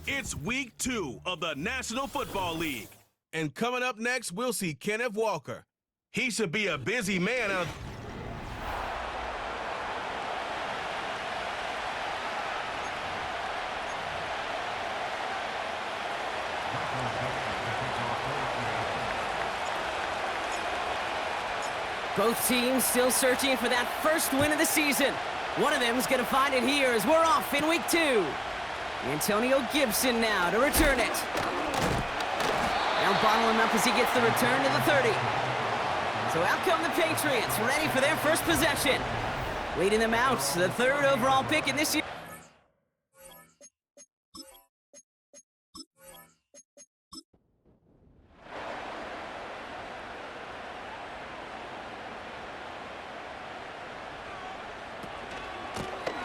It's week 2 of the National Football League. And coming up next, we'll see Kenneth Walker. He should be a busy man out of... Both teams still searching for that first win of the season. One of them is going to find it here as we're off in week 2. Antonio Gibson now to return it. Now bottle him up as he gets the return to the 30. So out come the Patriots, ready for their first possession. Leading them out, the 3rd overall pick in this year.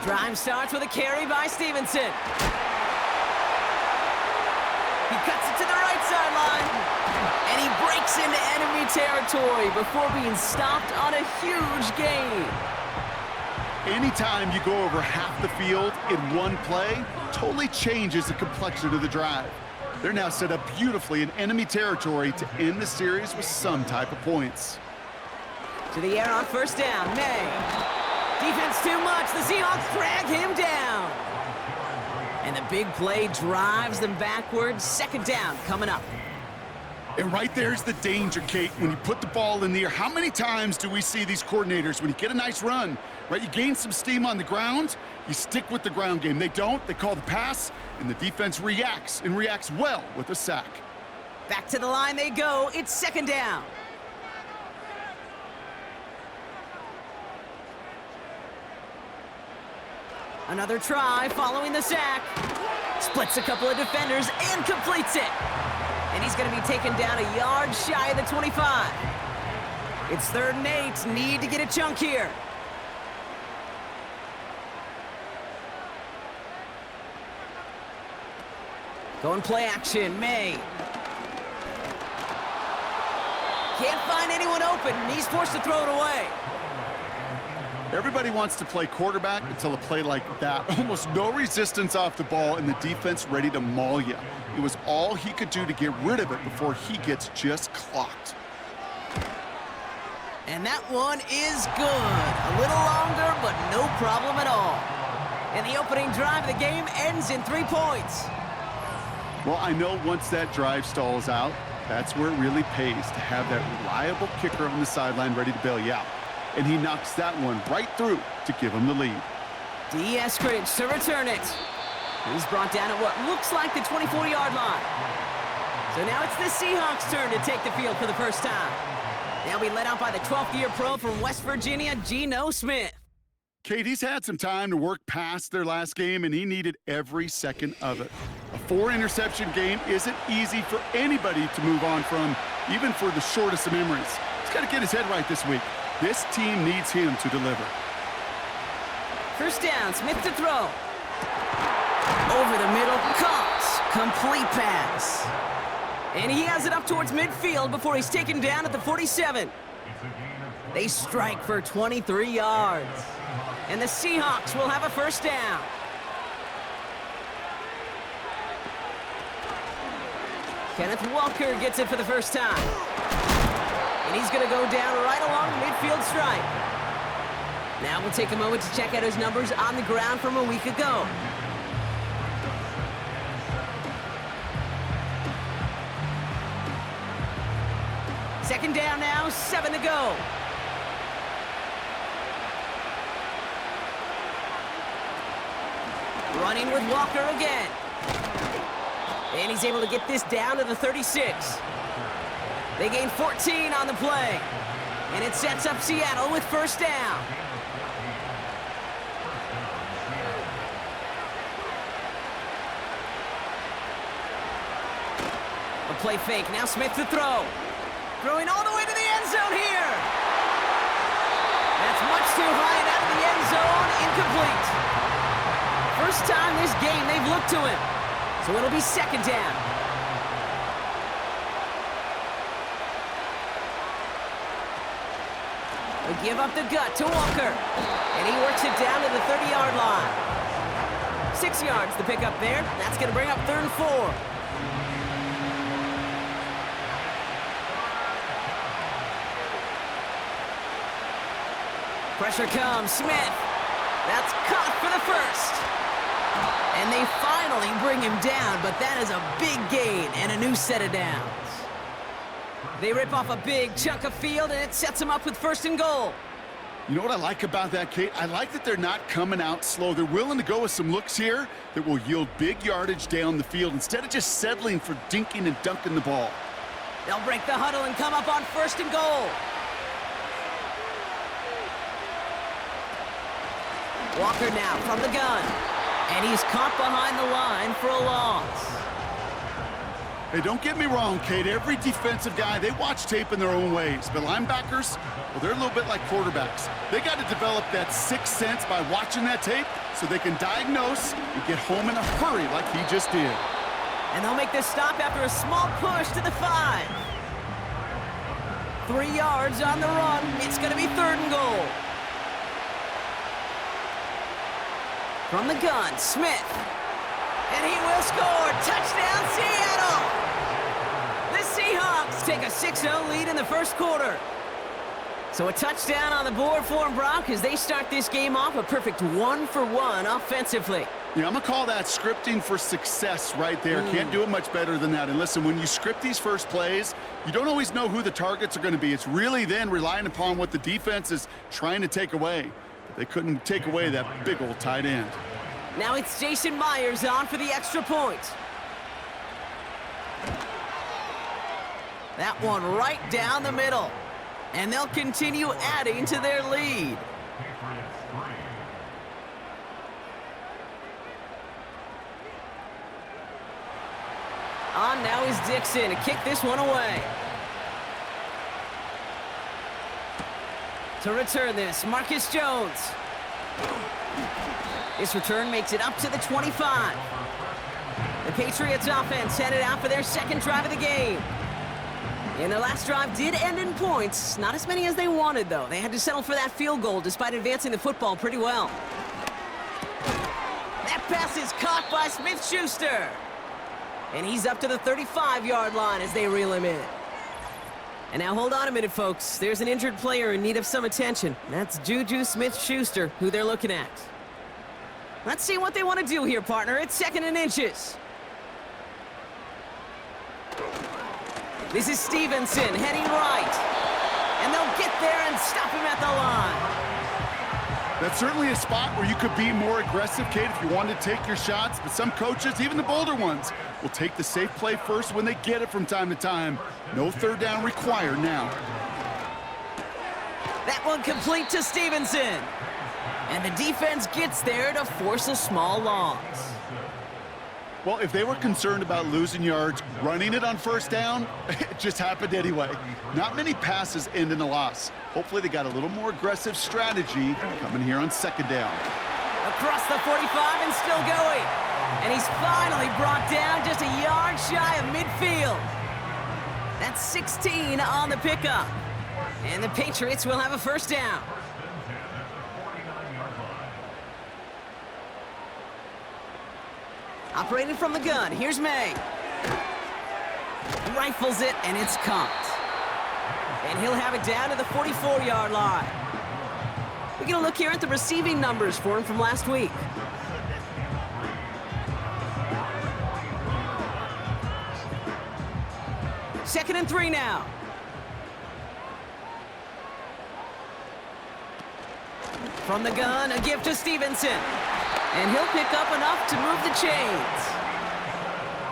Drive starts with a carry by Stevenson. He cuts it to the right sideline. And he breaks into enemy territory before being stopped on a huge gain. Anytime you go over half the field in one play, totally changes the complexion of the drive. They're now set up beautifully in enemy territory to end the series with some type of points. To the air on first down, May. Defense too much. The Seahawks drag him down. And the big play drives them backwards. 2nd down coming up. And right there's the danger, Kate. When you put the ball in the air, how many times do we see these coordinators, when you get a nice run, right, you gain some steam on the ground, you stick with the ground game. They don't. They call the pass, and the defense reacts, and reacts well with a sack. Back to the line they go. It's 2nd down. Another try following the sack. Splits a couple of defenders and completes it. And he's going to be taken down a yard shy of the 25. It's 3rd and 8. Need to get a chunk here. Going play action, May. Can't find anyone open, and he's forced to throw it away. Everybody wants to play quarterback until a play like that. Almost no resistance off the ball and the defense ready to maul you. It was all he could do to get rid of it before he gets just clocked. And that one is good. A little longer, but no problem at all. And the opening drive of the game ends in 3 points. Well, I know once that drive stalls out, that's where it really pays to have that reliable kicker on the sideline ready to bail you out. And he knocks that one right through to give him the lead. D. Eskridge to return it. He's brought down at what looks like the 24-yard line. So now it's the Seahawks' turn to take the field for the first time. They'll be led out by the 12th-year pro from West Virginia, Geno Smith. Kate, he's had some time to work past their last game, and he needed every second of it. A 4-interception game isn't easy for anybody to move on from, even for the shortest of memories. He's got to get his head right this week. This team needs him to deliver. First down, Smith to throw. Over the middle, caught. Complete pass. And he has it up towards midfield before he's taken down at the 47. They strike for 23 yards. And the Seahawks will have a first down. Kenneth Walker gets it for the first time. And he's going to go down right along the midfield stripe. Now we'll take a moment to check out his numbers on the ground from a week ago. Second down now, 7 to go. Running with Walker again. And he's able to get this down to the 36. They gain 14 on the play. And it sets up Seattle with first down. A play fake. Now Smith to throw. Throwing all the way to the end zone here. That's much too high and out of the end zone. Incomplete. First time this game they've looked to him. So it'll be second down. They give up the gut to Walker. And he works it down to the 30-yard line. 6 yards to pick up there. That's going to bring up 3rd and 4. Pressure comes, Smith. That's caught for the first. And they finally bring him down, but that is a big gain and a new set of downs. They rip off a big chunk of field, and it sets them up with 1st and goal. You know what I like about that, Kate? I like that they're not coming out slow. They're willing to go with some looks here that will yield big yardage down the field instead of just settling for dinking and dunking the ball. They'll break the huddle and come up on 1st and goal. Walker now from the gun. And he's caught behind the line for a loss. Hey, don't get me wrong, Kate. Every defensive guy, they watch tape in their own ways. But linebackers, well, they're a little bit like quarterbacks. They got to develop that sixth sense by watching that tape so they can diagnose and get home in a hurry like he just did. And they'll make this stop after a small push to the 5. 3 yards on the run. It's going to be 3rd and goal. From the gun, Smith. And he will score. Touchdown, Seattle! The Seahawks take a 6-0 lead in the 1st quarter. So a touchdown on the board for them, Brock, as they start this game off a perfect 1-for-1 offensively. Yeah, I'm going to call that scripting for success right there. Can't do it much better than that. And listen, when you script these first plays, you don't always know who the targets are going to be. It's really then relying upon what the defense is trying to take away. They couldn't take away that big old tight end. Now it's Jason Myers on for the extra point. That one right down the middle. And they'll continue adding to their lead. On now is Dixon to kick this one away. To return this, Marcus Jones. This return makes it up to the 25. The Patriots offense headed out for their 2nd drive of the game. And their last drive did end in points. Not as many as they wanted, though. They had to settle for that field goal despite advancing the football pretty well. That pass is caught by Smith-Schuster. And he's up to the 35-yard line as they reel him in. And now hold on a minute, folks. There's an injured player in need of some attention. That's Juju Smith-Schuster, who they're looking at. Let's see what they want to do here, partner. It's 2nd and inches. This is Stevenson heading right. And they'll get there and stop him at the line. That's certainly a spot where you could be more aggressive, Kate, if you wanted to take your shots. But some coaches, even the bolder ones, will take the safe play first when they get it from time to time. No 3rd down required now. That one complete to Stevenson. And the defense gets there to force a small loss. Well, if they were concerned about losing yards, running it on 1st down, it just happened anyway. Not many passes end in a loss. Hopefully they got a little more aggressive strategy coming here on 2nd down. Across the 45 and still going. And he's finally brought down just a yard shy of midfield. That's 16 on the pickup. And the Patriots will have a 1st down. Operating from the gun, here's May. Rifles it, and it's caught. And he'll have it down to the 44-yard line. We're going to look here at the receiving numbers for him from last week. Second and 3 now. From the gun, a give to Stevenson. And he'll pick up enough to move the chains.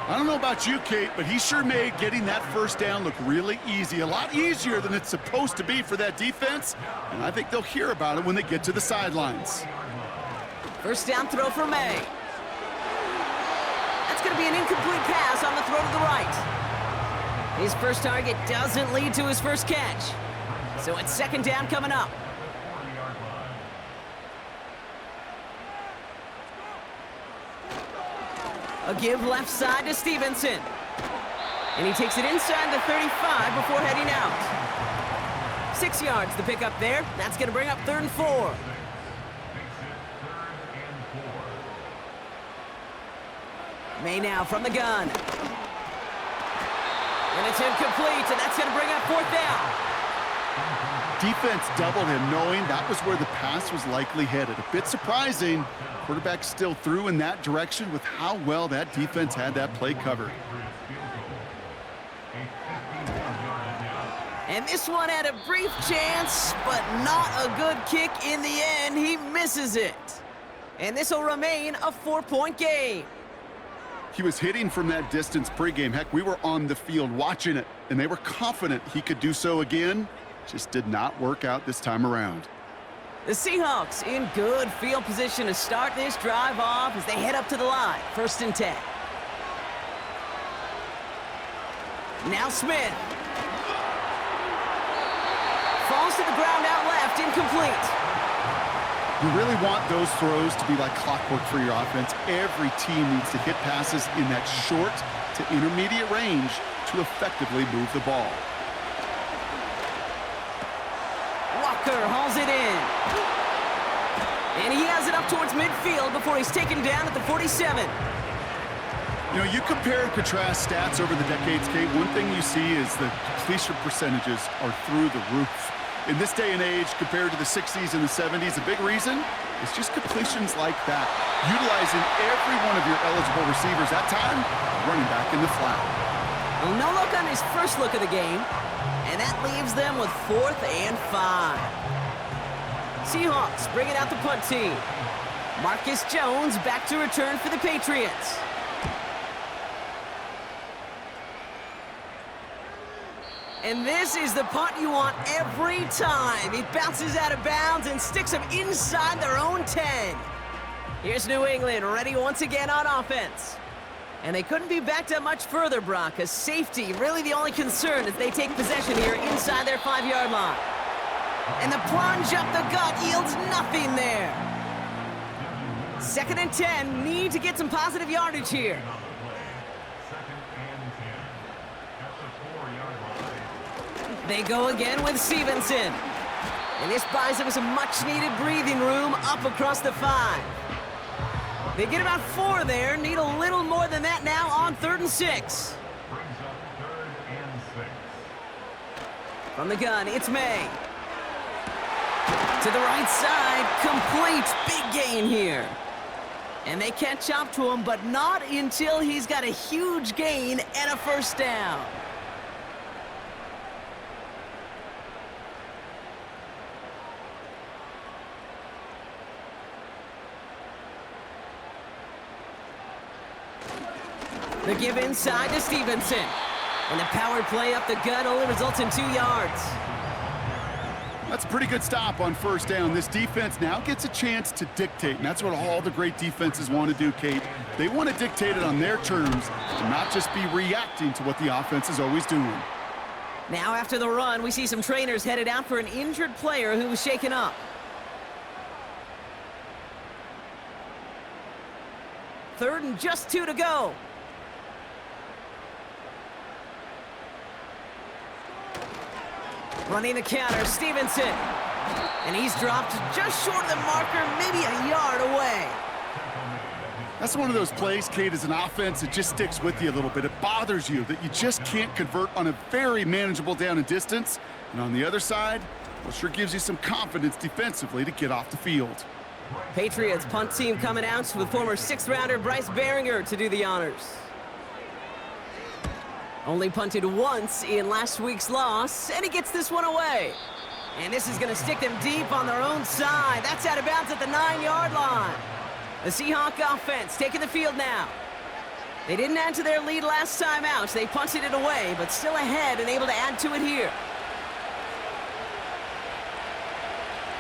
I don't know about you, Kate, but he sure made getting that 1st down look really easy. A lot easier than it's supposed to be for that defense. And I think they'll hear about it when they get to the sidelines. 1st down throw for May. That's going to be an incomplete pass on the throw to the right. His first target doesn't lead to his first catch. So it's 2nd down coming up. A give left side to Stevenson. And he takes it inside the 35 before heading out. 6 yards to pick up there. That's going to bring up 3rd and 4. May now from the gun. And it's incomplete, and that's going to bring up fourth down. Defense doubled him, knowing that was where the pass was likely headed. A bit surprising. Quarterback still threw in that direction with how well that defense had that play covered. And this one had a brief chance, but not a good kick in the end. He misses it. And this will remain a 4-point game. He was hitting from that distance pregame. Heck, we were on the field watching it, and they were confident he could do so again. Just did not work out this time around. The Seahawks in good field position to start this drive off as they head up to the line. 1st and 10. Now Smith. Falls to the ground out left, incomplete. You really want those throws to be like clockwork for your offense. Every team needs to hit passes in that short to intermediate range to effectively move the ball. Walker hauls it in. And he has it up towards midfield before he's taken down at the 47. You know, you compare and contrast stats over the decades, Kate. One thing you see is the completion percentages are through the roof. In this day and age, compared to the 60s and the 70s, a big reason is just completions like that. Utilizing every one of your eligible receivers that time, running back in the flat. Well, no look on his first look of the game, and that leaves them with 4th and 5. Seahawks bring it out the punt team. Marcus Jones back to return for the Patriots. And this is the punt you want every time. It bounces out of bounds and sticks them inside their own 10. Here's New England ready once again on offense. And they couldn't be backed up much further, Brock, because safety really the only concern as they take possession here inside their 5-yard line. And the plunge up the gut yields nothing there. 2nd and 10, need to get some positive yardage here. They go again with Stevenson. And this buys them some much-needed breathing room up across the 5. They get about 4 there, need a little more than that now on 3rd and 6. From the gun, it's May. To the right side, complete, big gain here. And they catch up to him, but not until he's got a huge gain and a 1st down. The give inside to Stevenson. And the power play up the gut only results in 2 yards. That's a pretty good stop on 1st down. This defense now gets a chance to dictate, and that's what all the great defenses want to do, Kate. They want to dictate it on their terms and not just be reacting to what the offense is always doing. Now after the run, we see some trainers headed out for an injured player who was shaken up. Third and just 2 to go. Running the counter, Stevenson. And he's dropped just short of the marker, maybe a yard away. That's one of those plays, Kate, as an offense, it just sticks with you a little bit. It bothers you that you just can't convert on a very manageable down and distance. And on the other side, well, sure gives you some confidence defensively to get off the field. Patriots punt team coming out with former 6th-rounder Bryce Behringer to do the honors. Only punted once in last week's loss, and he gets this one away. And this is going to stick them deep on their own side. That's out of bounds at the 9-yard line. The Seahawk offense taking the field now. They didn't add to their lead last time out. They punted it away, but still ahead and able to add to it here.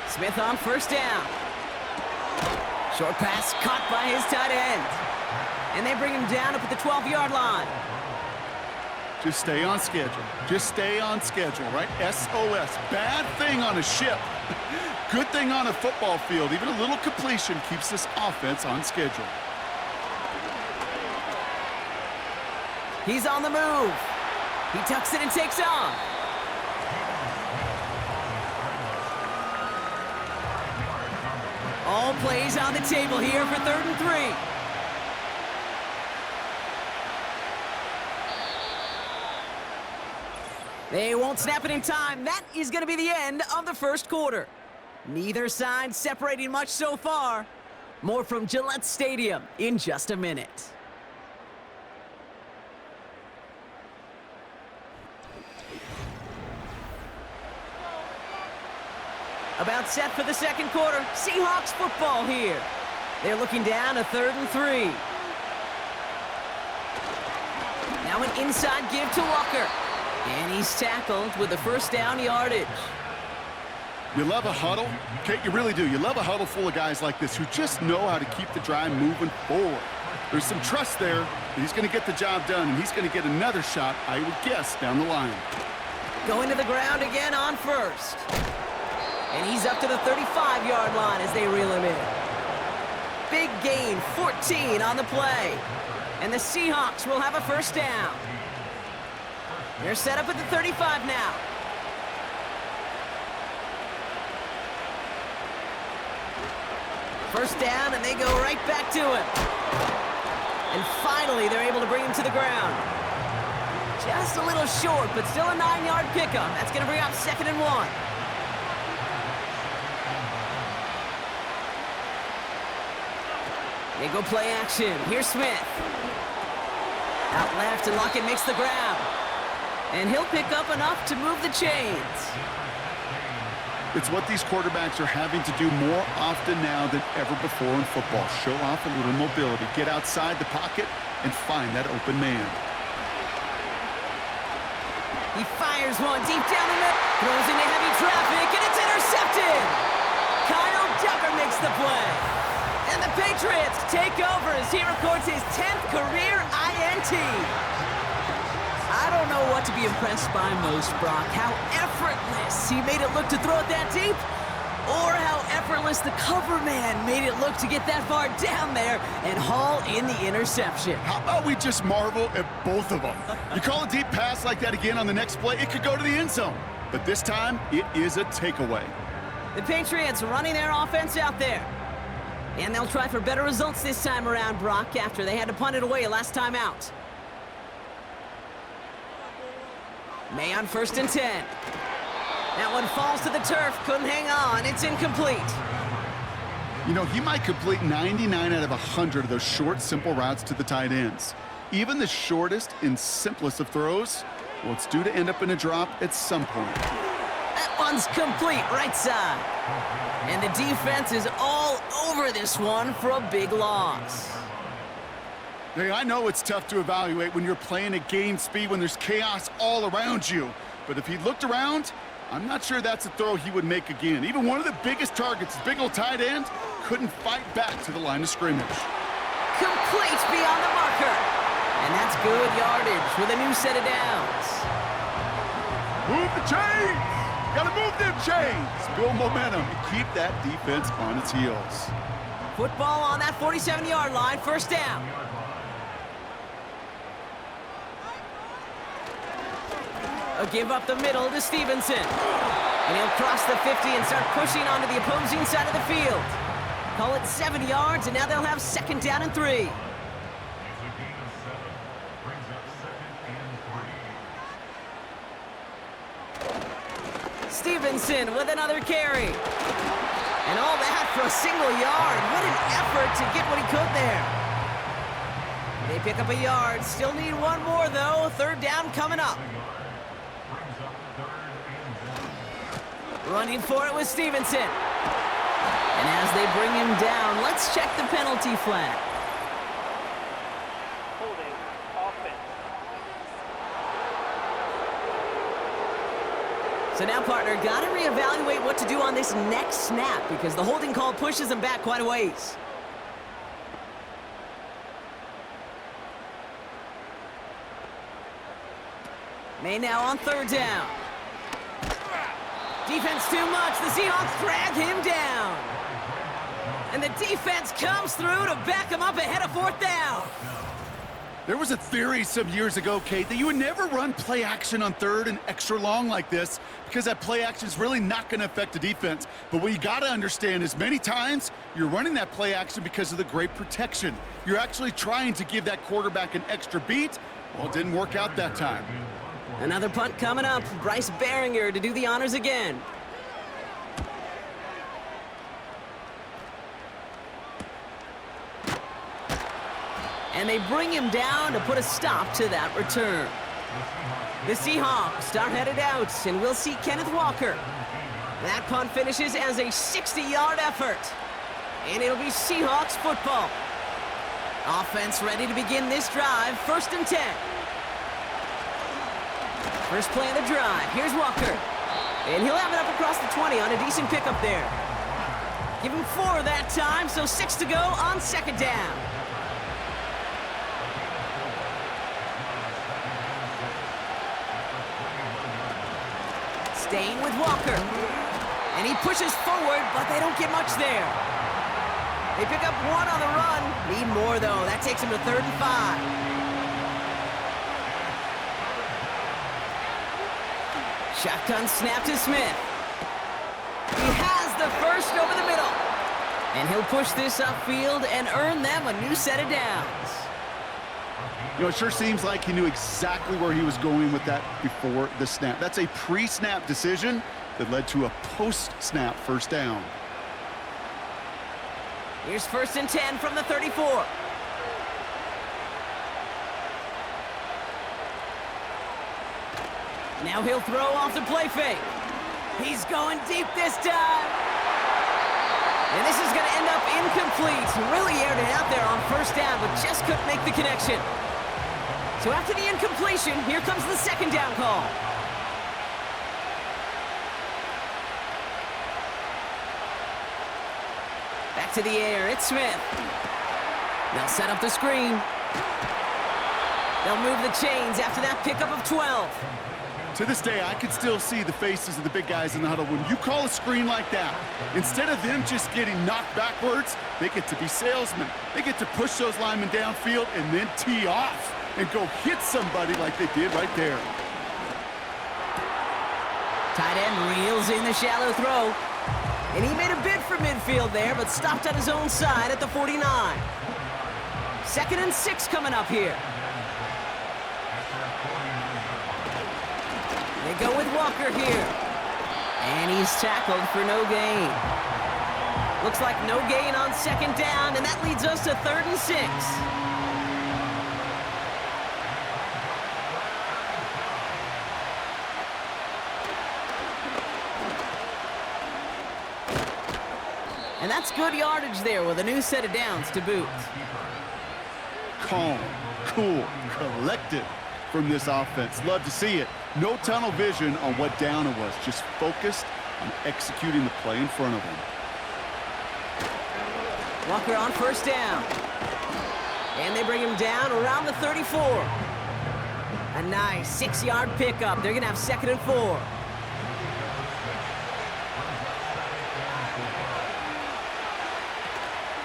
Smith on 1st down. Short pass caught by his tight end. And they bring him down up at the 12-yard line. Just stay on schedule. Just stay on schedule, right? SOS. Bad thing on a ship. Good thing on a football field. Even a little completion keeps this offense on schedule. He's on the move. He tucks it and takes off. All plays on the table here for 3rd and 3. They won't snap it in time. That is going to be the end of the first quarter. Neither side separating much so far. More from Gillette Stadium in just a minute. About set for the second quarter. Seahawks football here. They're looking down a 3rd and 3. Now an inside give to Walker. And he's tackled with the first down yardage. You love a huddle? Kate, you really do. You love a huddle full of guys like this who just know how to keep the drive moving forward. There's some trust there that he's going to get the job done, and he's going to get another shot, I would guess, down the line. Going to the ground again on first. And he's up to the 35-yard line as they reel him in. Big gain, 14 on the play. And the Seahawks will have a first down. They're set up at the 35 now. First down, and they go right back to him. And finally, they're able to bring him to the ground. Just a little short, but still a 9-yard pickup. That's going to bring up 2nd and 1. They go play action. Here's Smith. Out left, and Lockett makes the grab. And he'll pick up enough to move the chains. It's what these quarterbacks are having to do more often now than ever before in football. Show off a little mobility. Get outside the pocket and find that open man. He fires one deep down the middle. Throws into heavy traffic, and it's intercepted. Kyle Tucker makes the play. And the Patriots take over as he records his 10th career INT. I don't know what to be impressed by most, Brock. How effortless he made it look to throw it that deep, or how effortless the cover man made it look to get that far down there and haul in the interception. How about we just marvel at both of them? You call a deep pass like that again on the next play, it could go to the end zone. But this time, it is a takeaway. The Patriots running their offense out there. And they'll try for better results this time around, Brock, after they had to punt it away last time out. May on 1st and 10. That one falls to the turf. Couldn't hang on. It's incomplete. You know, he might complete 99 out of 100 of those short, simple routes to the tight ends. Even the shortest and simplest of throws, well, it's due to end up in a drop at some point. That one's complete, right side. And the defense is all over this one for a big loss. Hey, I know it's tough to evaluate when you're playing at game speed when there's chaos all around you. But if he looked around, I'm not sure that's a throw he would make again. Even one of the biggest targets, big old tight end, couldn't fight back to the line of scrimmage. Complete beyond the marker. And that's good yardage with a new set of downs. Move the chains! Gotta move them chains! Build momentum and keep that defense on its heels. Football on that 47-yard line, first down. A give up the middle to Stevenson. And he'll cross the 50 and start pushing onto the opposing side of the field. Call it 7 yards, and now they'll have 2nd down and 3. Stevenson with another carry. And all that for a single yard. What an effort to get what he could there. They pick up a yard. Still need one more, though. 3rd down coming up. Running for it with Stevenson. And as they bring him down, let's check the penalty flag. Holding offense. So now, partner, got to reevaluate what to do on this next snap because the holding call pushes him back quite a ways. May now on 3rd down. Defense too much. The Seahawks drag him down. And the defense comes through to back him up ahead of 4th down. There was a theory some years ago, Kate, that you would never run play action on 3rd and extra long like this because that play action is really not going to affect the defense. But what you got to understand is many times you're running that play action because of the great protection. You're actually trying to give that quarterback an extra beat. Well, it didn't work out that time. Another punt coming up. Bryce Behringer to do the honors again. And they bring him down to put a stop to that return. The Seahawks are headed out, and we'll see Kenneth Walker. That punt finishes as a 60-yard effort. And it'll be Seahawks football. Offense ready to begin this drive. 1st and 10. First play of the drive. Here's Walker. And he'll have it up across the 20 on a decent pickup there. Give him 4 that time, so 6 to go on 2nd down. Staying with Walker. And he pushes forward, but they don't get much there. They pick up 1 on the run. Need more, though. That takes him to 3rd and 5. Shotgun snap to Smith. He has the first over the middle. And he'll push this upfield and earn them a new set of downs. You know, it sure seems like he knew exactly where he was going with that before the snap. That's a pre-snap decision that led to a post-snap 1st down. Here's 1st and 10 from the 34. Now he'll throw off the play fake. He's going deep this time. And this is going to end up incomplete. Really aired it out there on 1st down, but just couldn't make the connection. So after the incompletion, here comes the 2nd down call. Back to the air, it's Smith. They'll set up the screen. They'll move the chains after that pickup of 12. To this day, I can still see the faces of the big guys in the huddle. When you call a screen like that, instead of them just getting knocked backwards, they get to be salesmen. They get to push those linemen downfield and then tee off and go hit somebody like they did right there. Tight end reels in the shallow throw. And he made a bid for midfield there, but stopped on his own side at the 49. 2nd and 6 coming up here. They go with Walker here. And he's tackled for no gain. Looks like no gain on 2nd down, and that leads us to 3rd and 6. And that's good yardage there with a new set of downs to boot. Calm, cool, collected from this offense. Love to see it. No tunnel vision on what down it was. Just focused on executing the play in front of him. Walker on 1st down. And they bring him down around the 34. A nice 6-yard pickup. They're going to have 2nd and 4.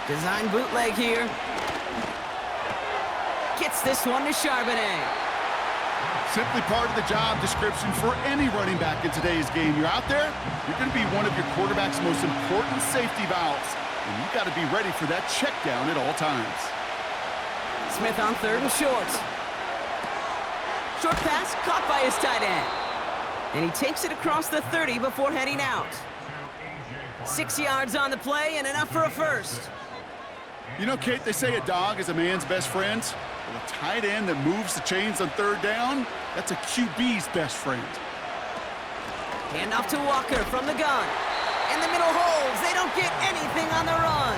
Design bootleg here. Gets this one to Charbonnet. Simply part of the job description for any running back in today's game. You're out there, you're going to be one of your quarterback's most important safety valves. And you've got to be ready for that check down at all times. Smith on 3rd and short. Short pass caught by his tight end. And he takes it across the 30 before heading out. 6 yards on the play and enough for a first. You know, Kate, they say a dog is a man's best friend. Well, a tight end that moves the chains on 3rd down, that's a QB's best friend. Hand off to Walker from the gun. And the middle holds. They don't get anything on the run.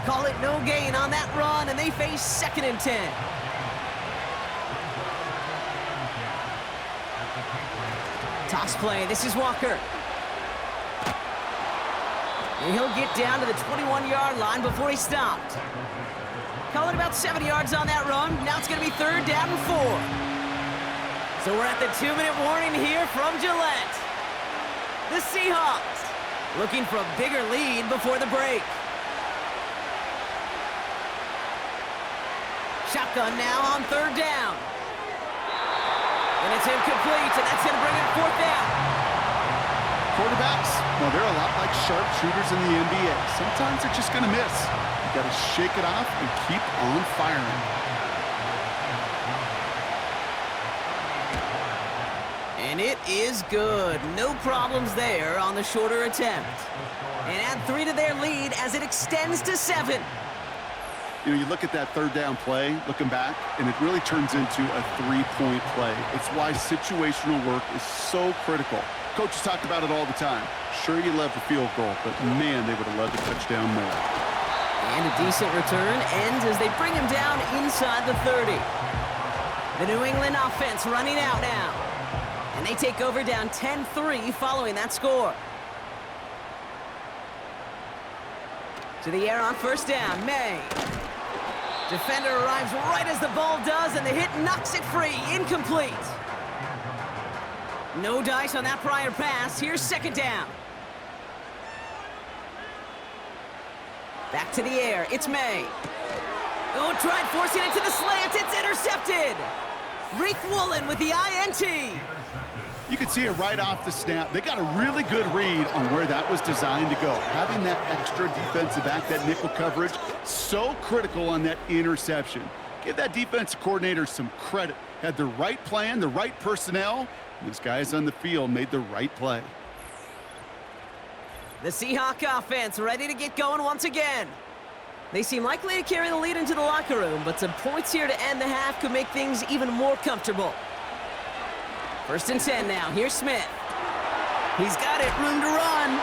Call it no gain on that run, and they face 2nd and 10. Toss play. This is Walker. And he'll get down to the 21-yard line before he stopped. Call it about 7 yards on that run. Now it's going to be 3rd down and 4. So we're at the 2-minute warning here from Gillette. The Seahawks looking for a bigger lead before the break. Shotgun now on 3rd down. And it's incomplete, and that's going to bring it 4th down. Quarterbacks, well, they're a lot like sharpshooters in the NBA. Sometimes they're just going to miss. You got to shake it off and keep on firing. And it is good. No problems there on the shorter attempt. And add 3 to their lead as it extends to 7. You know, you look at that third down play, looking back, and it really turns into a 3-point play. It's why situational work is so critical. Coaches talk about it all the time. Sure, you love the field goal, but man, they would have loved a touchdown more. And a decent return ends as they bring him down inside the 30. The New England offense running out now. And they take over down 10-3 following that score. To the air on first down, May. Defender arrives right as the ball does, and the hit knocks it free. Incomplete. No dice on that prior pass. Here's second down. Back to the air. It's May. Oh, tried forcing it to the slant. It's intercepted. Reek Woolen with the INT. You could see it right off the snap. They got a really good read on where that was designed to go. Having that extra defensive back, that nickel coverage, so critical on that interception. Give that defensive coordinator some credit. Had the right plan, the right personnel. These guys on the field made the right play. The Seahawks offense ready to get going once again. They seem likely to carry the lead into the locker room, but some points here to end the half could make things even more comfortable. First and 10 now. Here's Smith. He's got it. Room to run.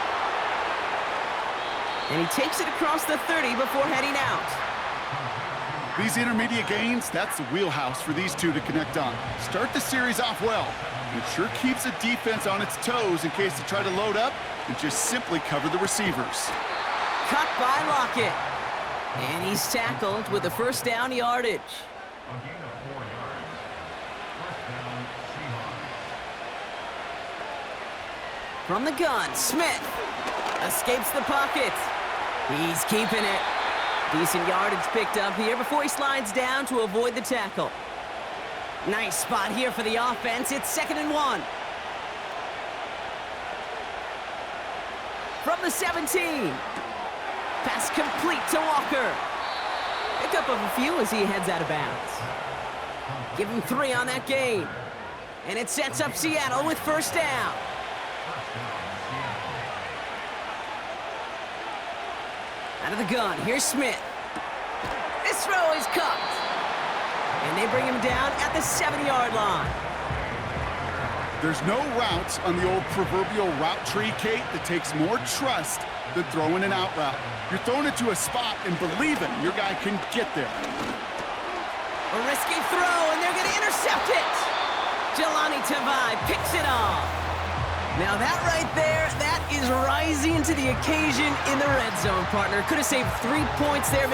And he takes it across the 30 before heading out. These intermediate gains, that's the wheelhouse for these two to connect on. Start the series off well. It sure keeps the defense on its toes in case they try to load up and just simply cover the receivers. Cut by Lockett. And he's tackled with the first down yardage. From the gun, Smith escapes the pocket. He's keeping it. Decent yardage picked up here before he slides down to avoid the tackle. Nice spot here for the offense. It's 2nd and 1. From the 17. Pass complete to Walker. Pickup of a few as he heads out of bounds. Give him 3 on that game. And it sets up Seattle with first down. Out of the gun, here's Smith. This throw is caught. And they bring him down at the 7-yard line. There's no routes on the old proverbial route tree, Kate, that takes more trust than throwing an out route. You're throwing it to a spot and believing your guy can get there. A risky throw, and they're going to intercept it. Jelani Tavai picks it off. Now that right there, that is rising to the occasion in the red zone, partner. Could have saved 3 points there,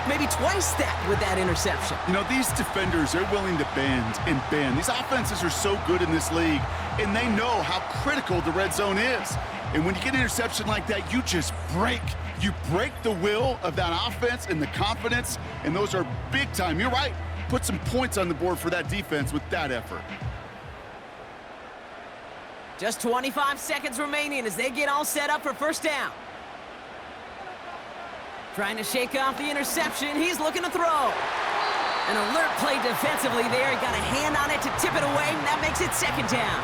maybe twice that with that interception. You know, these defenders, they're willing to bend and bend. These offenses are so good in this league, and they know how critical the red zone is. And when you get an interception like that, you just break. You break the will of that offense and the confidence, and those are big time. You're right. Put some points on the board for that defense with that effort. Just 25 seconds remaining as they get all set up for first down. Trying to shake off the interception. He's looking to throw. An alert play defensively there. He got a hand on it to tip it away, and that makes it second down.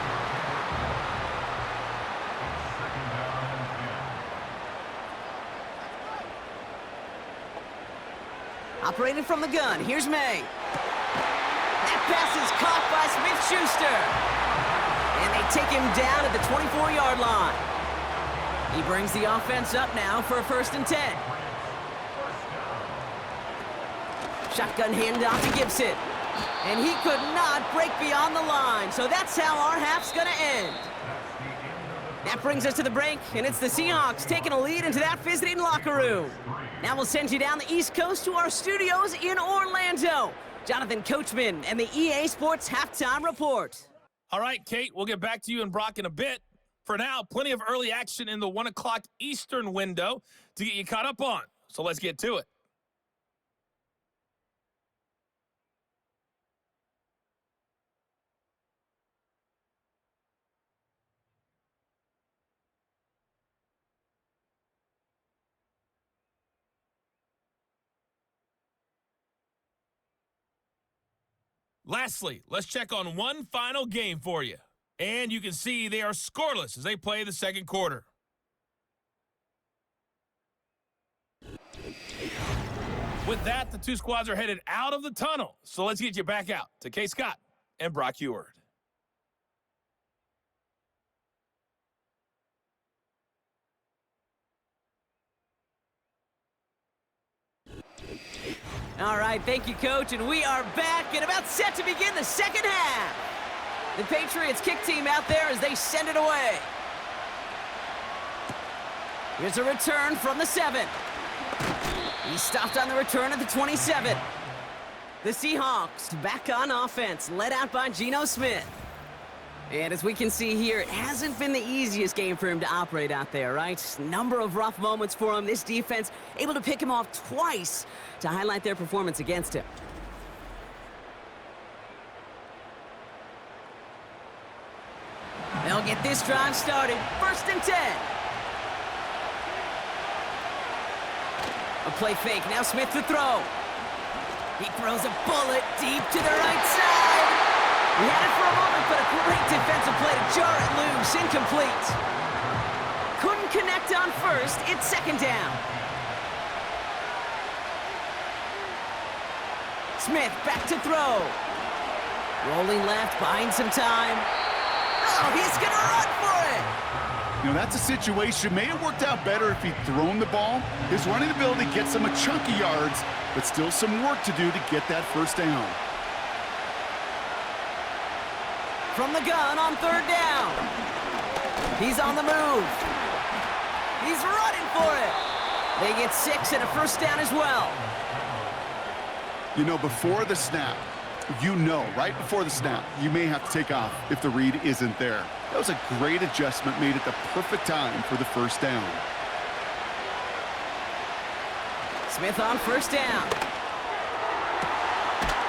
Operating from the gun, here's May. That pass is caught by Smith-Schuster. And they take him down at the 24-yard line. He brings the offense up now for a 1st and 10. Shotgun handoff to Gibson. And he could not break beyond the line. So that's how our half's going to end. That brings us to the break, and it's the Seahawks taking a lead into that visiting locker room. Now we'll send you down the East Coast to our studios in Orlando. Jonathan Coachman and the EA Sports Halftime Report. All right, Kate, we'll get back to you and Brock in a bit. For now, plenty of early action in the 1 o'clock Eastern window to get you caught up on. So let's get to it. Lastly, let's check on one final game for you. And you can see they are scoreless as they play the second quarter. With that, the two squads are headed out of the tunnel. So let's get you back out to Kay Scott and Brock Heward. All right, thank you, Coach, and we are back and about set to begin the second half. The Patriots kick team out there as they send it away. Here's a return from the 7. He stopped on the return at the 27. The Seahawks back on offense, led out by Geno Smith. And as we can see here, it hasn't been the easiest game for him to operate out there, right? Number of rough moments for him. This defense able to pick him off twice to highlight their performance against him. They'll get this drive started. 1st and 10. A play fake. Now Smith to throw. He throws a bullet deep to the right side. He had it for a moment, but a great defensive play to jar it loose. Incomplete. Couldn't connect on first. It's 2nd down. Smith back to throw. Rolling left, buying some time. Oh, he's going to run for it. You know, that's a situation. May have worked out better if he'd thrown the ball. His running ability gets him a chunky yards, but still some work to do to get that 1st down. From the gun on 3rd down. He's on the move. He's running for it. They get 6 and a 1st down as well. You know, before the snap, right before the snap, you may have to take off if the read isn't there. That was a great adjustment made at the perfect time for the 1st down. Smith on 1st down.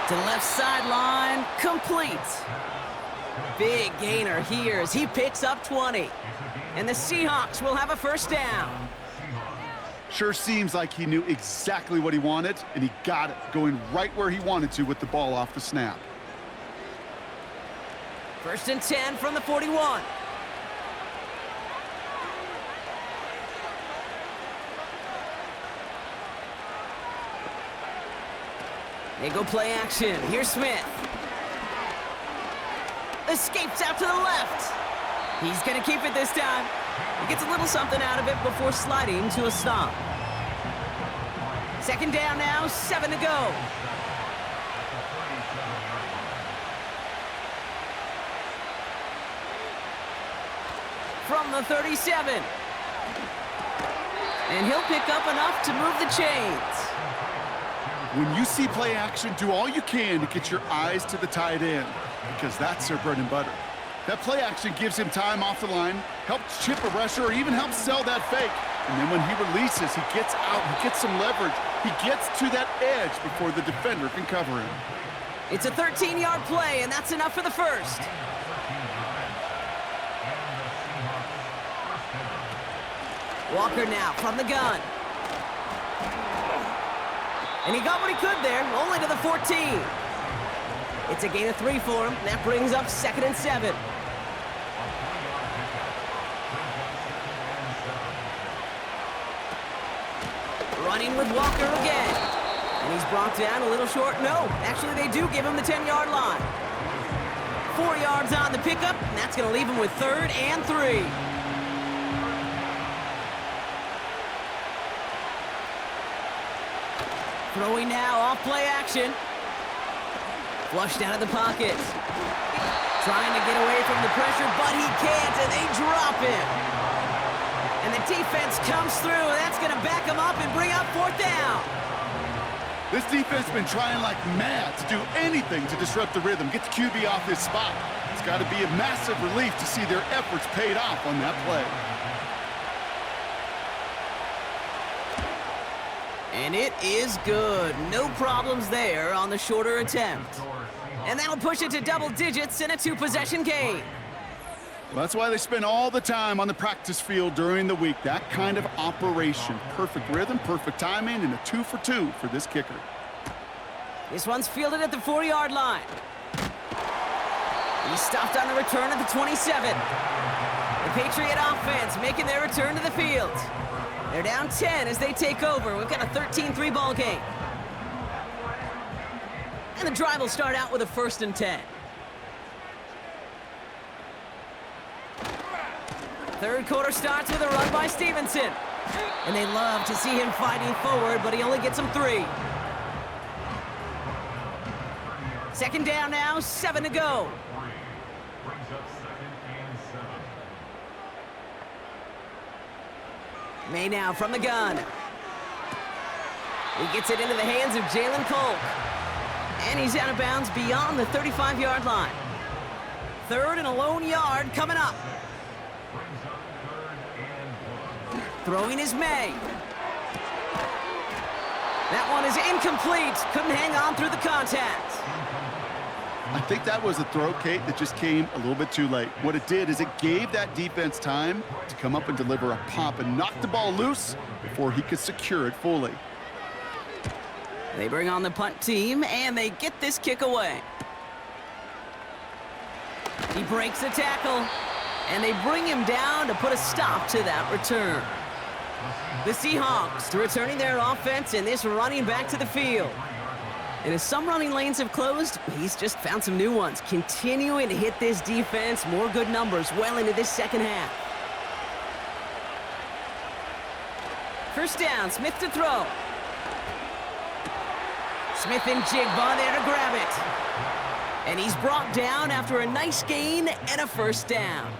To the left sideline, complete. Big gainer here as he picks up 20. And the Seahawks will have a 1st down. Sure seems like he knew exactly what he wanted, and he got it, going right where he wanted to with the ball off the snap. 1st and 10 from the 41. They go play action. Here's Smith. Escapes out to the left. He's going to keep it this time. He gets a little something out of it before sliding to a stop. 2nd down now, 7 to go. From the 37. And he'll pick up enough to move the chains. When you see play action, do all you can to get your eyes to the tight end, because that's their bread and butter. That play action gives him time off the line, helps chip a rusher, or even helps sell that fake. And then when he releases, he gets out, he gets some leverage. He gets to that edge before the defender can cover him. It's a 13-yard play, and that's enough for the 1st. Walker now from the gun. And he got what he could there, only to the 14. It's a gain of 3 for him. That brings up 2nd and 7. Running with Walker again. And he's brought down a little short. No, actually they do give him the 10-yard line. 4 yards on the pickup, and that's going to leave him with 3rd and 3. Throwing now off play action. Flushed out of the pocket. Trying to get away from the pressure, but he can't, and they drop him. And the defense comes through, and that's going to back him up and bring up 4th down. This defense has been trying like mad to do anything to disrupt the rhythm, get the QB off this spot. It's got to be a massive relief to see their efforts paid off on that play. And it is good. No problems there on the shorter attempt. And that'll push it to double digits in a 2-possession game. Well, that's why they spend all the time on the practice field during the week. That kind of operation. Perfect rhythm, perfect timing, and a 2 for 2 for this kicker. This one's fielded at the 4-yard line. He's stopped on the return at the 27. The Patriot offense making their return to the field. They're down 10 as they take over. We've got a 13-3 ball game. And the drive will start out with a 1st and 10. Third quarter starts with a run by Stevenson. And they love to see him fighting forward, but he only gets them 3. Second down now, 7 to go. May now from the gun. He gets it into the hands of Jalen Polk. And he's out of bounds beyond the 35-yard line. 3rd and a lone yard coming up. Throwing is May. That one is incomplete. Couldn't hang on through the contact. I think that was a throw, Kate, that just came a little bit too late. What it did is it gave that defense time to come up and deliver a pop and knock the ball loose before he could secure it fully. They bring on the punt team, and they get this kick away. He breaks the tackle, and they bring him down to put a stop to that return. The Seahawks returning their offense and this running back to the field. And as some running lanes have closed, he's just found some new ones, continuing to hit this defense more good numbers well into this second half. First down, Smith to throw. Smith and Jigba there to grab it. And he's brought down after a nice gain and a 1st down.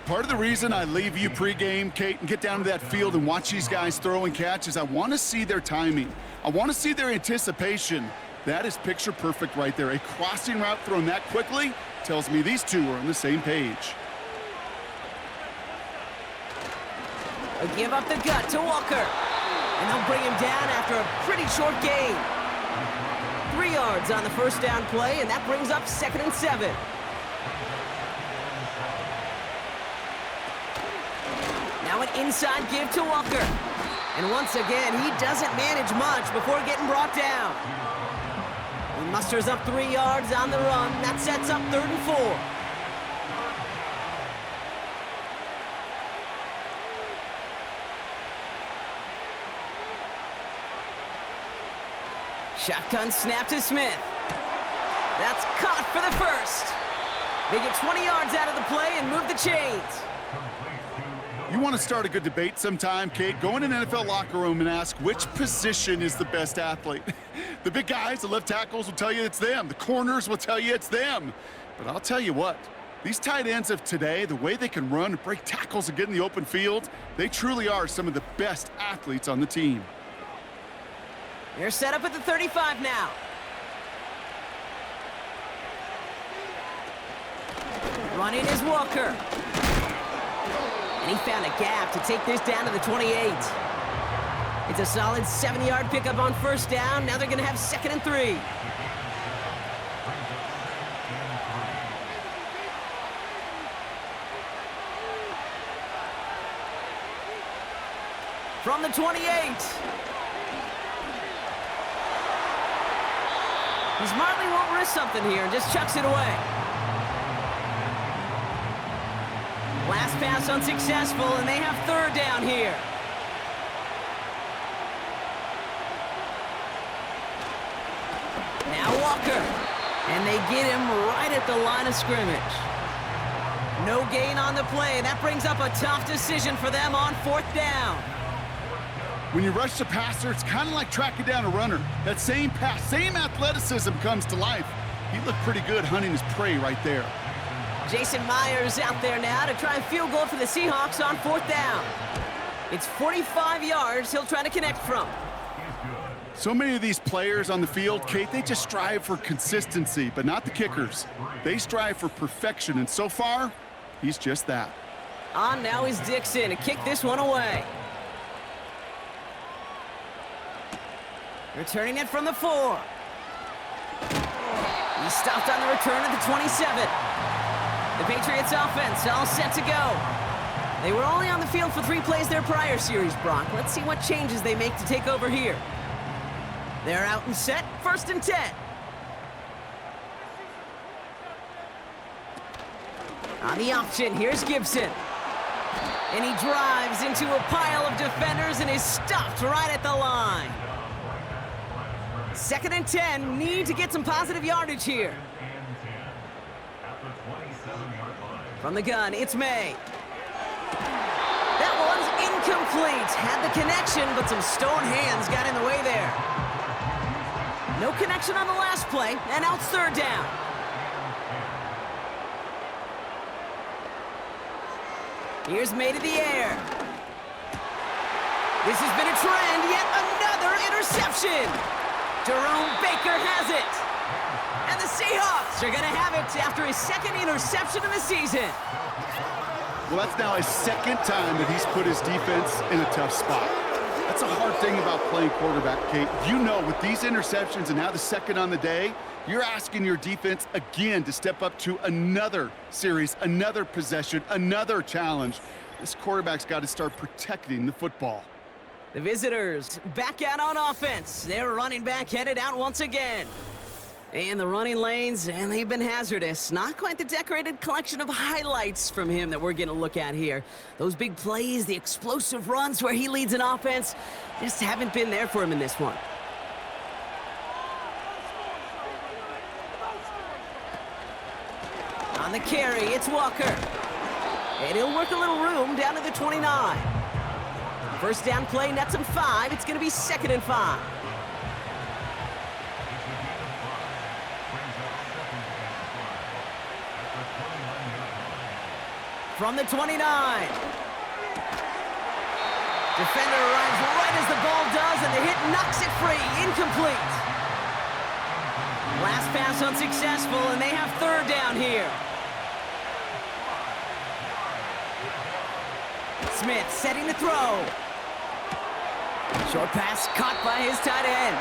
Part of the reason I leave you pregame, Kate, and get down to that field and watch these guys throw and catch is I want to see their timing. I want to see their anticipation. That is picture perfect right there. A crossing route thrown that quickly tells me these two are on the same page. A give up the gut to Walker. And they'll bring him down after a pretty short gain. 3 yards on the 1st down play, and that brings up 2nd and 7. Now an inside give to Walker. And once again, he doesn't manage much before getting brought down. He musters up 3 yards on the run. That sets up 3rd and 4. Shotgun snap to Smith. That's caught for the 1st. They get 20 yards out of the play and move the chains. You want to start a good debate sometime, Kate? Go in an NFL locker room and ask which position is the best athlete. The big guys, the left tackles will tell you it's them. The corners will tell you it's them. But I'll tell you what, these tight ends of today, the way they can run and break tackles and get in the open field, they truly are some of the best athletes on the team. They're set up at the 35 now. Running is Walker. And he found a gap to take this down to the 28. It's a solid 7-yard pickup on 1st down. Now they're going to have 2nd and 3. From the 28. He smartly won't risk something here and just chucks it away. Last pass unsuccessful, and they have 3rd down here. Now Walker, and they get him right at the line of scrimmage. No gain on the play, and that brings up a tough decision for them on 4th down. When you rush the passer, it's kind of like tracking down a runner. That same pass, same athleticism comes to life. He looked pretty good hunting his prey right there. Jason Myers out there now to try a field goal for the Seahawks on 4th down. It's 45 yards he'll try to connect from. So many of these players on the field, Kate, they just strive for consistency, but not the kickers. They strive for perfection, and so far, he's just that. On now is Dixon to kick this one away. Returning it from the 4. He stopped on the return at the 27. The Patriots offense all set to go. They were only on the field for 3 plays their prior series, Brock. Let's see what changes they make to take over here. They're out and set, 1st and 10. On the option, here's Gibson. And he drives into a pile of defenders and is stopped right at the line. 2nd and 10, need to get some positive yardage here. From the gun, it's May. That one's incomplete. Had the connection, but some stone hands got in the way there. No connection on the last play, and now it's 3rd down. Here's May to the air. This has been a trend, yet another interception. Jerome Baker has it. And the Seahawks are going to have it after his 2nd interception of the season. Well, that's now his 2nd time that he's put his defense in a tough spot. That's a hard thing about playing quarterback, Kate. You know, with these interceptions and now the 2nd on the day, you're asking your defense again to step up to another series, another possession, another challenge. This quarterback's got to start protecting the football. The visitors back out on offense. Their running back headed out once again. And the running lanes, and they've been hazardous. Not quite the decorated collection of highlights from him that we're going to look at here. Those big plays, the explosive runs where he leads an offense, just haven't been there for him in this one. On the carry, it's Walker. And he'll work a little room down to the 29. First down play, nets him 5. It's going to be 2nd and 5. From the 29. Defender arrives right as the ball does, and the hit knocks it free. Incomplete. Last pass unsuccessful, and they have 3rd down here. Smith setting the throw. Short pass caught by his tight end.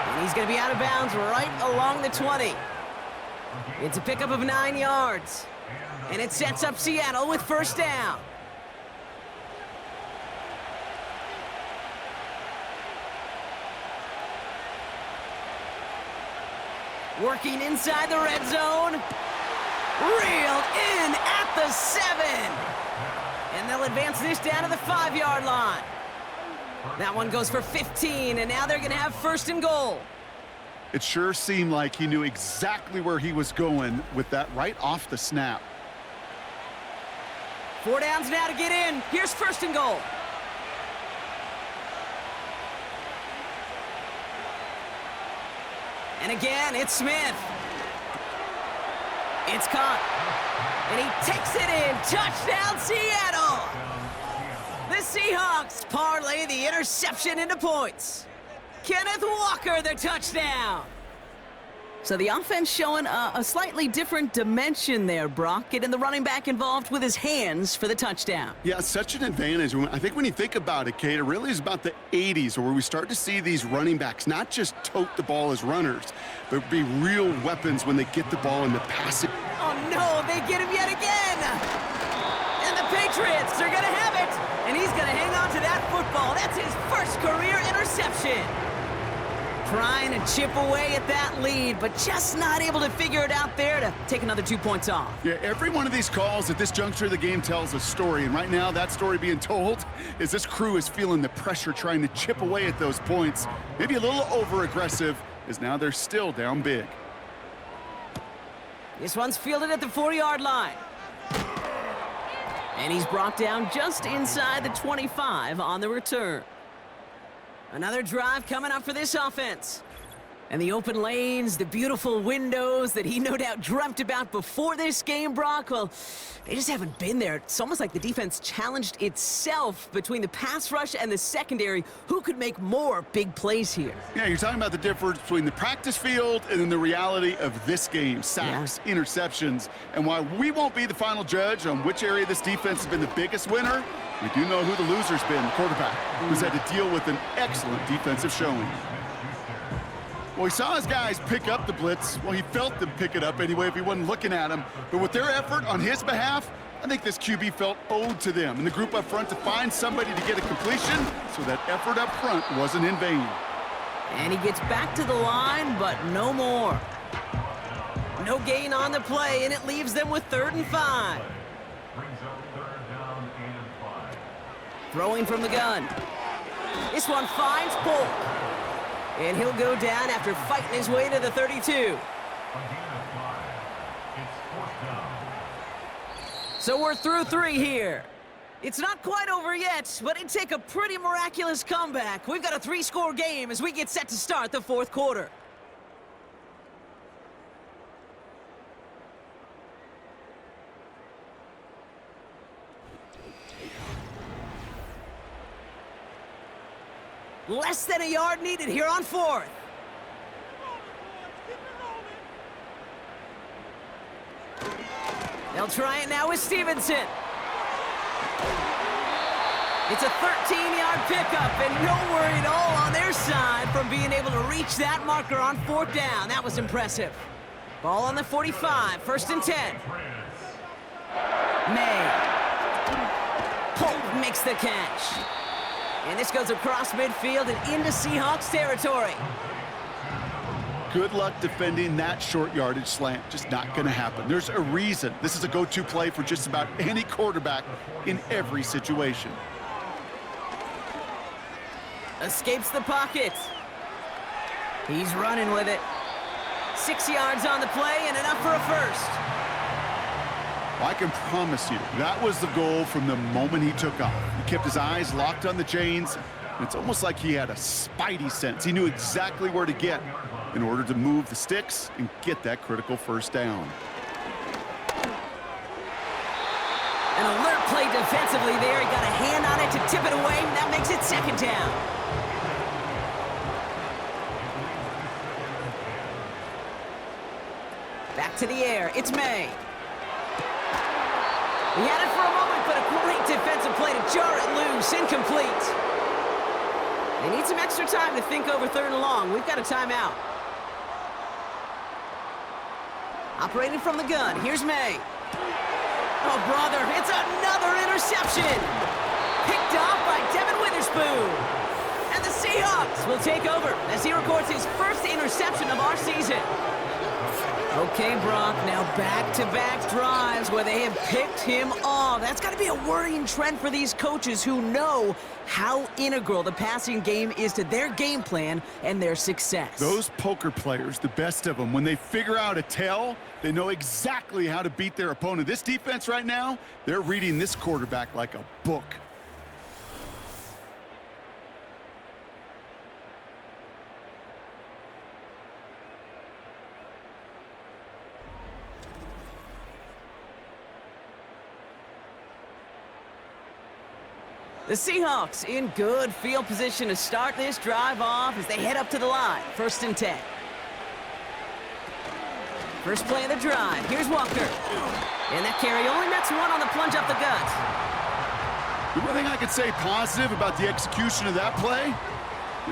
And he's going to be out of bounds right along the 20. It's a pickup of 9 yards. And it sets up Seattle with 1st down. Working inside the red zone. Reeled in at the 7. And they'll advance this down to the 5-yard line. That one goes for 15, and now they're going to have 1st and goal. It sure seemed like he knew exactly where he was going with that right off the snap. 4 downs now to get in. Here's 1st and goal. And again, it's Smith. It's caught. And he takes it in. Touchdown, Seattle! The Seahawks parlay the interception into points. Kenneth Walker, the touchdown. So the offense showing a slightly different dimension there, Brock. Getting the running back involved with his hands for the touchdown. Yeah, such an advantage. I think when you think about it, Kate, it really is about the 80s where we start to see these running backs not just tote the ball as runners, but be real weapons when they get the ball in the passing. Oh, no, they get him yet again. And the Patriots are going to have it. And he's going to hang on to that football. That's his 1st career interception. Trying to chip away at that lead, but just not able to figure it out there to take another 2 points off. Yeah, every one of these calls at this juncture of the game tells a story, and right now that story being told is this crew is feeling the pressure trying to chip away at those points. Maybe a little over-aggressive, as now they're still down big. This one's fielded at the 4-yard line. And he's brought down just inside the 25 on the return. Another drive coming up for this offense. And the open lanes, the beautiful windows that he no doubt dreamt about before this game, Brock, well, they just haven't been there. It's almost like the defense challenged itself between the pass rush and the secondary. Who could make more big plays here? Yeah, you're talking about the difference between the practice field and then the reality of this game. Sacks, interceptions. And while we won't be the final judge on which area this defense has been the biggest winner, we do know who the loser's been, the quarterback, who's had to deal with an excellent defensive showing. Well, he saw his guys pick up the blitz. Well, he felt them pick it up anyway if he wasn't looking at them. But with their effort on his behalf, I think this QB felt owed to them and the group up front to find somebody to get a completion, so that effort up front wasn't in vain. And he gets back to the line, but no more. No gain on the play, and it leaves them with 3rd and 5. Throwing from the gun. This one finds Polk. And he'll go down after fighting his way to the 32. So we're through 3 here. It's not quite over yet, but it'd take a pretty miraculous comeback. We've got a 3-score game as we get set to start the 4th quarter. Less than a yard needed here on 4th. They'll try it now with Stevenson. It's a 13-yard pickup, and no worry at all on their side from being able to reach that marker on 4th down. That was impressive. Ball on the 45, 1st and 10. May. Polk makes the catch. And this goes across midfield and into Seahawks territory. Good luck defending that short yardage slant. Just not going to happen. There's a reason. This is a go-to play for just about any quarterback in every situation. Escapes the pocket. He's running with it. 6 yards on the play and enough for a 1st. I can promise you, that was the goal from the moment he took off. He kept his eyes locked on the chains, and it's almost like he had a spidey sense. He knew exactly where to get in order to move the sticks and get that critical 1st down. An alert play defensively there. He got a hand on it to tip it away, and that makes it 2nd down. Back to the air. It's May. He had it for a moment, but a great defensive play to jar it loose. Incomplete. They need some extra time to think over 3rd and long. We've got a timeout. Operating from the gun. Here's May. Oh, brother, it's another interception. Picked off by Devin Witherspoon. And the Seahawks will take over as he records his 1st interception of our season. Okay, Brock, now back-to-back drives where they have picked him off. That's got to be a worrying trend for these coaches who know how integral the passing game is to their game plan and their success. Those poker players, the best of them, when they figure out a tell, they know exactly how to beat their opponent. This defense right now, they're reading this quarterback like a book. The Seahawks in good field position to start this drive off as they head up to the line. 1st and 10. First play of the drive. Here's Walker. And that carry only nets 1 on the plunge up the gut. The one thing I could say positive about the execution of that play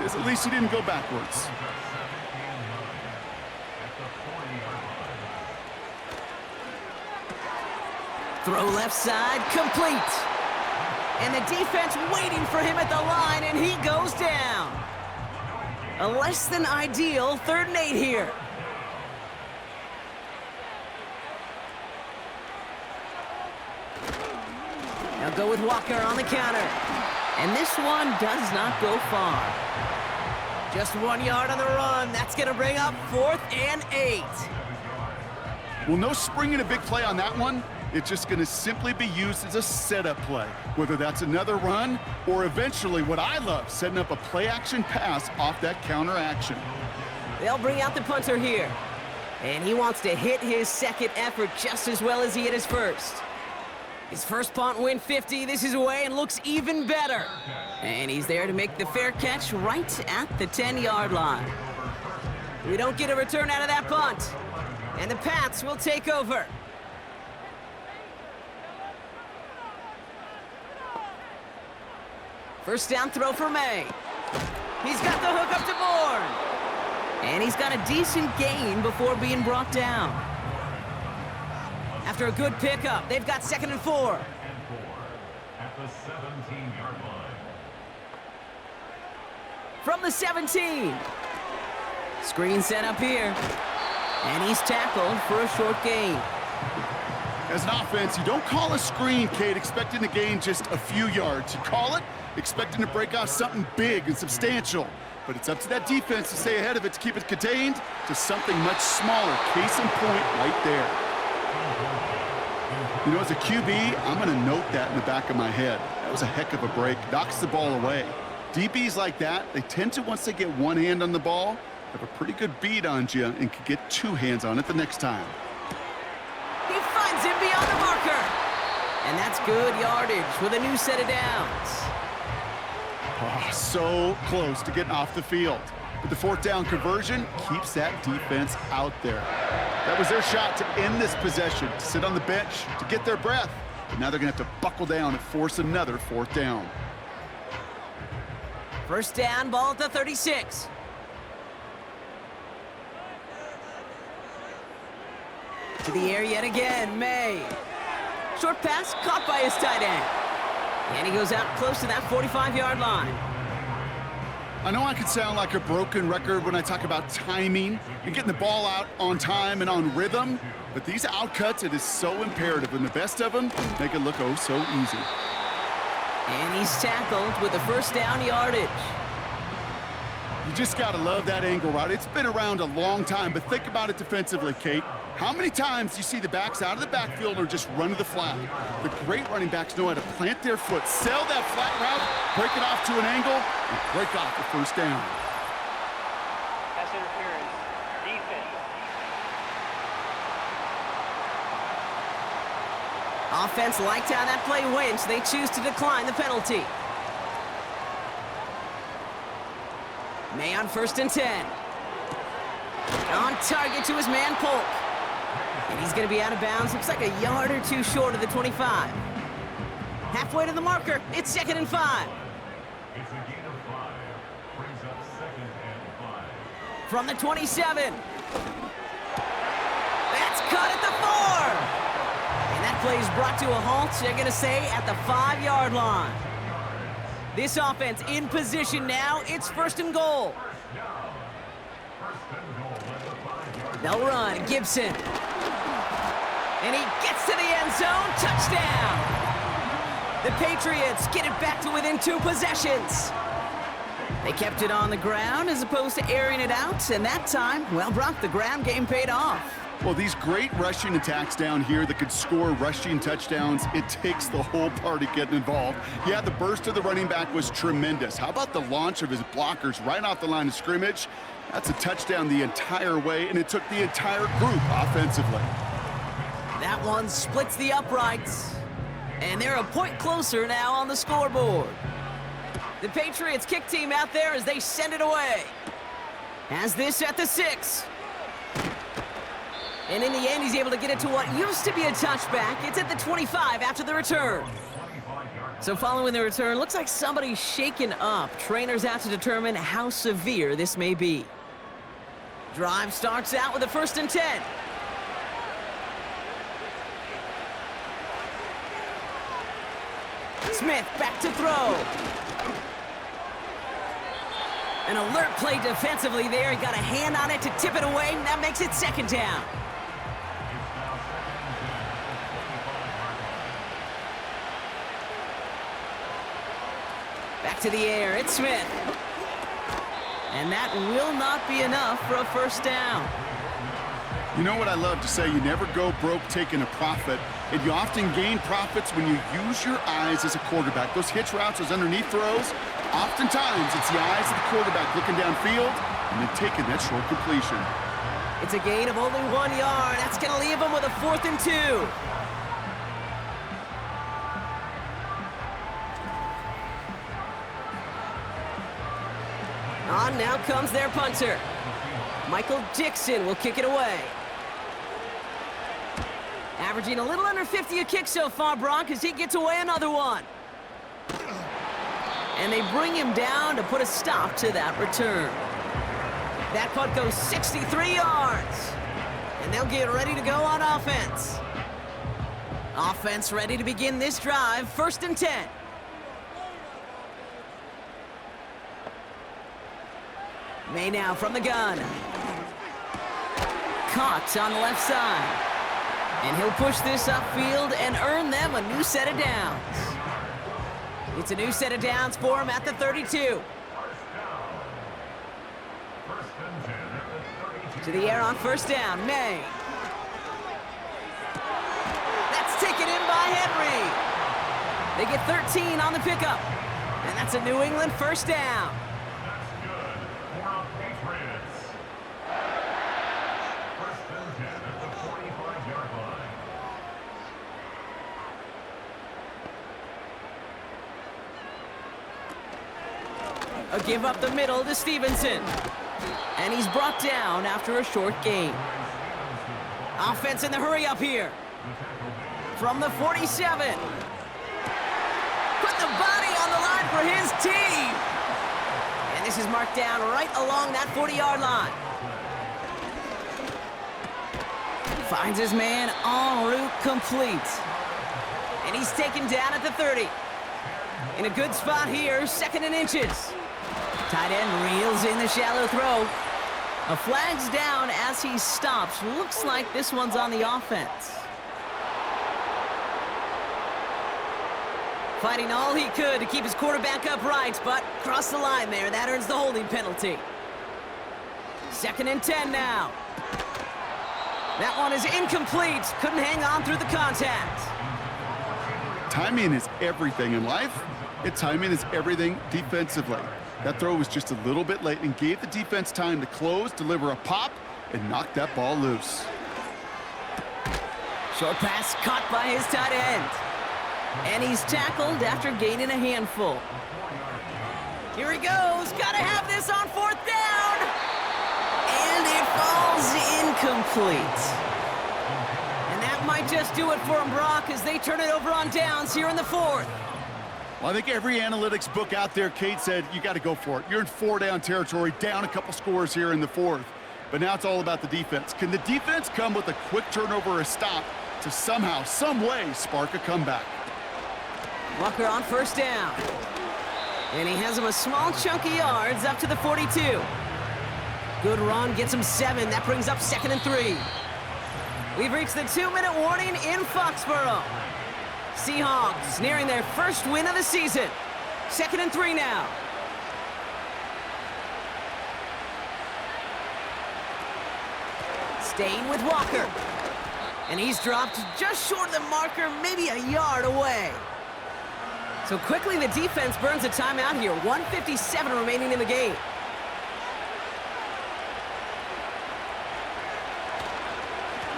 is at least he didn't go backwards. Throw left side, complete. And the defense waiting for him at the line, and he goes down. A less than ideal 3rd and 8 here. Now go with Walker on the counter. And this one does not go far. Just 1 yard on the run. That's going to bring up 4th and 8. Well, no springing a big play on that one. It's just going to simply be used as a setup play, whether that's another run or eventually what I love, setting up a play-action pass off that counter action. They'll bring out the punter here. And he wants to hit his 2nd effort just as well as he hit his 1st. His first punt went 50. This is away and looks even better. And he's there to make the fair catch right at the 10-yard line. We don't get a return out of that punt. And the Pats will take over. First down throw for May. He's got the hook up to Bourne. And he's got a decent gain before being brought down. After a good pickup, they've got 2nd and 4. At the 17-yard line. From the 17. Screen set up here. And he's tackled for a short gain. As an offense, you don't call a screen, Kate, expecting to gain just a few yards. You call it expecting to break off something big and substantial. But it's up to that defense to stay ahead of it to keep it contained to something much smaller. Case in point right there. You know, as a QB, I'm going to note that in the back of my head. That was a heck of a break. Knocks the ball away. DBs like that, they tend to, once they get one hand on the ball, have a pretty good beat on you and can get two hands on it the next time. He finds him beyond the marker. And that's good yardage with a new set of downs. Oh, so close to getting off the field. But the fourth down conversion keeps that defense out there. That was their shot to end this possession, to sit on the bench, to get their breath. But now they're going to have to buckle down and force another fourth down. First down, ball at the 36. To the air yet again, May. Short pass caught by his tight end. And he goes out close to that 45-yard line. I know I could sound like a broken record when I talk about timing and getting the ball out on time and on rhythm, but these outcuts, it is so imperative, and the best of them make it look oh so easy. And he's tackled with the first down yardage. You just got to love that angle route. It's been around a long time, but think about it defensively, Kate. How many times do you see the backs out of the backfield or just run to the flat? The great running backs know how to plant their foot, sell that flat route, break it off to an angle, and break off the first down. Pass interference. Defense. Offense liked how that play went, so they choose to decline the penalty. May on 1st and 10. On target to his man, Polk. And he's going to be out of bounds. Looks like a yard or two short of the 25. Halfway to the marker. It's 2nd and 5. It's a gain of 5. Brings up 2nd and 5. From the 27. That's caught at the 4. And that play is brought to a halt, they're going to say, at the 5-yard line. This offense in position now. It's 1st and goal. They'll run. Gibson. And he gets to the end zone. Touchdown. The Patriots get it back to within 2 possessions. They kept it on the ground as opposed to airing it out. And that time, well, Brock, the ground game paid off. Well, these great rushing attacks down here that could score rushing touchdowns, it takes the whole party getting involved. Yeah, the burst of the running back was tremendous. How about the launch of his blockers right off the line of scrimmage? That's a touchdown the entire way, and it took the entire group offensively. That one splits the uprights. And they're a point closer now on the scoreboard. The Patriots kick team out there as they send it away. Has this at the 6. And in the end, he's able to get it to what used to be a touchback. It's at the 25 after the return. So following the return, looks like somebody's shaken up. Trainers out to determine how severe this may be. Drive starts out with a 1st and 10. Smith back to throw. An alert play defensively there. He got a hand on it to tip it away, and that makes it 2nd down. Back to the air, it's Smith. And that will not be enough for a 1st down. You know what I love to say? You never go broke taking a profit, and you often gain profits when you use your eyes as a quarterback. Those hitch routes, those underneath throws, oftentimes it's the eyes of the quarterback looking downfield and then taking that short completion. It's a gain of only 1 yard. That's going to leave him with a 4th and 2. On now comes their punter. Michael Dixon will kick it away. Averaging a little under 50 a kick so far, Brock, as he gets away another one. And they bring him down to put a stop to that return. That punt goes 63 yards. And they'll get ready to go on offense. Offense ready to begin this drive. 1st and 10. May now from the gun. caught on the left side. And he'll push this upfield and earn them a new set of downs. It's a new set of downs for him at the 32. To the air on first down, May. That's taken in by Henry. They get 13 on the pickup. And that's a New England first down. That's good for our Patriots. First and 10 at the 45-yard line. A give up the middle to Stevenson. And he's brought down after a short gain. Offense in the hurry up here. From the 47. Put the body on the line for his team. And this is marked down right along that 40-yard line. Finds his man en route complete. And he's taken down at the 30. In a good spot here, 2nd and inches. Tight end reels in the shallow throw. A flag's down as he stops. Looks like this one's on the offense. Fighting all he could to keep his quarterback upright, but crossed the line there. That earns the holding penalty. 2nd and 10 now. That one is incomplete. Couldn't hang on through the contact. Timing is everything in life. Timing is everything defensively. That throw was just a little bit late and gave the defense time to close, deliver a pop, and knock that ball loose. Short pass caught by his tight end. And he's tackled after gaining a handful. Here he goes. Got to have this on 4th down. And it falls incomplete. And that might just do it for him, Brock, as they turn it over on downs here in the 4th. Well, I think every analytics book out there, Kate, said you got to go for it. You're in 4-down territory, down a couple scores here in the 4th. But now it's all about the defense. Can the defense come with a quick turnover or a stop to somehow, some way, spark a comeback? Walker on first down. And he has him a small chunk of yards up to the 42. Good run, gets him 7. That brings up 2nd and 3. We've reached the 2-minute warning in Foxborough. Seahawks nearing their first win of the season. 2nd and 3 now. Staying with Walker. And he's dropped just short of the marker, maybe a yard away. So quickly the defense burns a timeout here. 1:57 remaining in the game.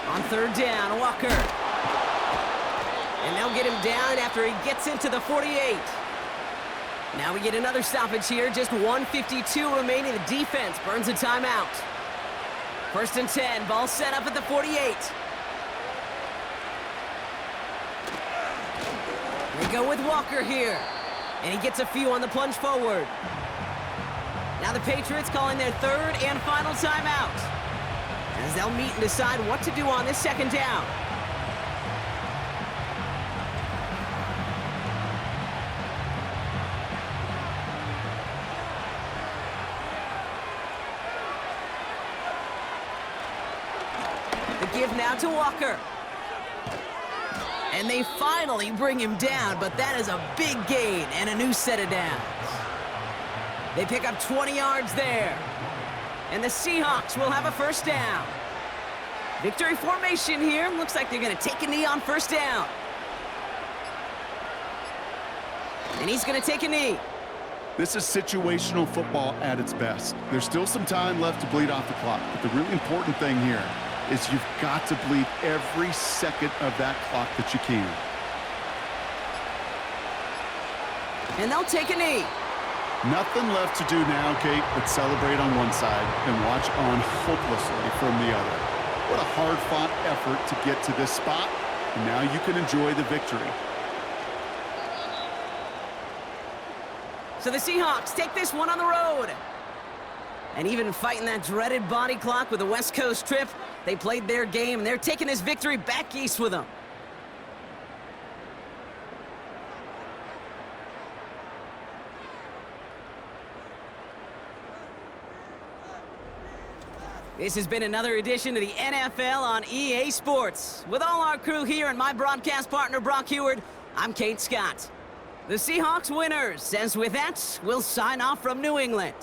On 3rd down, Walker. And they'll get him down after he gets into the 48. Now we get another stoppage here. Just 1:52 remaining. The defense burns a timeout. 1st and 10. Ball set up at the 48. They go with Walker here. And he gets a few on the plunge forward. Now the Patriots calling their 3rd and final timeout, as they'll meet and decide what to do on this 2nd down. The give now to Walker. And they finally bring him down, but that is a big gain and a new set of downs. They pick up 20 yards there. And the Seahawks will have a 1st down. Victory formation here. Looks like they're going to take a knee on 1st down. And he's going to take a knee. This is situational football at its best. There's still some time left to bleed off the clock, but the really important thing here is you've got to bleed every second of that clock that you can. And they'll take a knee. Nothing left to do now, Kate, but celebrate on one side and watch on hopelessly from the other. What a hard-fought effort to get to this spot, and now you can enjoy the victory. So the Seahawks take this one on the road. And even fighting that dreaded body clock with a West Coast trip, they played their game, and they're taking this victory back east with them. This has been another edition of the NFL on EA Sports. With all our crew here and my broadcast partner, Brock Heward, I'm Kate Scott. The Seahawks winners, as with that, we'll sign off from New England.